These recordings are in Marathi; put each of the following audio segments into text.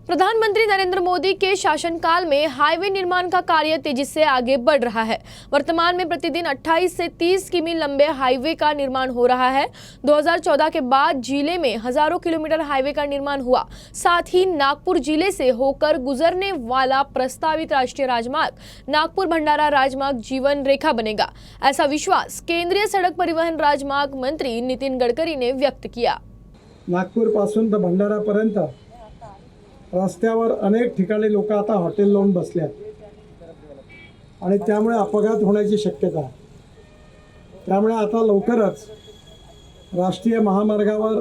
प्रधानमंत्री नरेंद्र मोदी के शासनकाल में हाईवे निर्माण का कार्य तेजी से आगे बढ़ रहा है। वर्तमान में प्रतिदिन 28 से 30 किमी लंबे हाईवे का निर्माण हो रहा है। 2014 के बाद जिले में हजारों किलोमीटर हाईवे का निर्माण हुआ। साथ ही नागपुर जिले से होकर गुजरने वाला प्रस्तावित राष्ट्रीय राजमार्ग नागपुर भंडारा राजमार्ग जीवन रेखा बनेगा, ऐसा विश्वास केंद्रीय सड़क परिवहन राजमार्ग मंत्री नितिन गडकरी ने व्यक्त किया। नागपूर पासून तर भंडारापर्यंत रस्त्यावर अनेक ठिकाणी लोक आता हॉटेल लावून बसले आहेत आणि त्यामुळे अपघात होण्याची शक्यता आहे। त्यामुळे आता लवकरच राष्ट्रीय महामार्गावर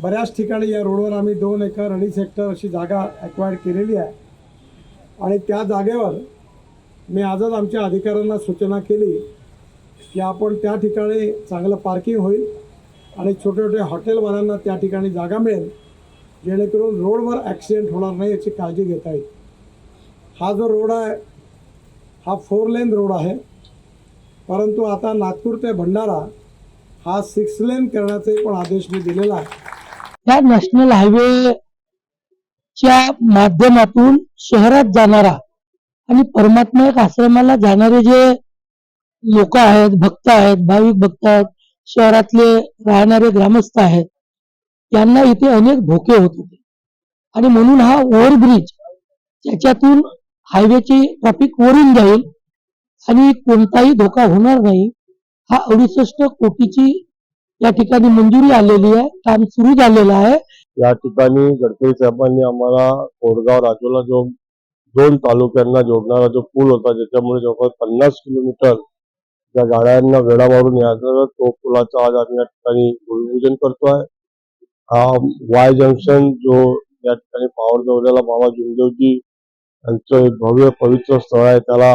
बऱ्याच ठिकाणी या रोडवर आम्ही 2 एकर 2.5 हेक्टर अशी जागा ॲक्वायर केलेली आहे आणि त्या जागेवर मी आजच आमच्या अधिकाऱ्यांना सूचना केली की आपण त्या ठिकाणी चांगलं पार्किंग होईल आणि छोटे छोटे हॉटेलवाल्यांना त्या ठिकाणी जागा मिळेल, जेणेकरून रोडवर ॲक्सिडेंट होणार नाही याची काळजी घेता येईल। हा जो रोड आहे हा 4 लेन रोड आहे, परंतु आता नागपूर ते भंडारा हा 6 लेन करण्याचे पण आदेश मी दिलेला आहे। या नॅशनल हायवेच्या माध्यमातून शहरात जाणारा आणि परमात्मा आश्रमाला जाणारे जे लोक आहेत, भक्त आहेत, भाविक भक्त आहेत, शहरातले राहणारे ग्रामस्थ आहेत, त्यांना इथे अनेक धोके होत होते आणि म्हणून हा ओव्हरब्रिज त्याच्यातून हायवेची ट्रॅफिक वरून जाईल आणि कोणताही धोका होणार नाही। हा 68 कोटीची या ठिकाणी मंजुरी आलेली आहे, काम सुरू झालेलं आहे। या ठिकाणी गडकरी साहेबांनी आम्हाला कोरगाव राजोला जो 2 तालुक्यांना जोडणारा जो पूल होता, ज्याच्यामुळे जवळपास 50 किलोमीटर त्या गाड्यांना वेढा मारून यायचं, तो पुलाचा आज आम्ही या ठिकाणी भूमिपूजन करतोय। हा वाय जंक्शन जो या ठिकाणी पावर जोडलेला बाबा जुमदेवजी यांचं एक भव्य पवित्र स्थळ आहे, त्याला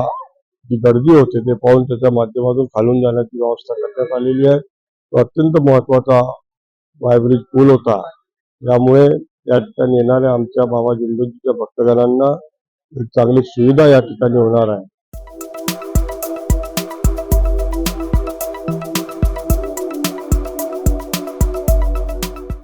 जी गर्दी होते ते पाहून त्याच्या माध्यमातून खालून जाण्याची व्यवस्था करण्यात आलेली आहे। तो अत्यंत महत्वाचा वायब्रिज पूल होता, यामुळे या ठिकाणी येणाऱ्या आमच्या बाबा जुमदेवजीच्या भक्तगणांना एक चांगली सुविधा या ठिकाणी होणार आहे।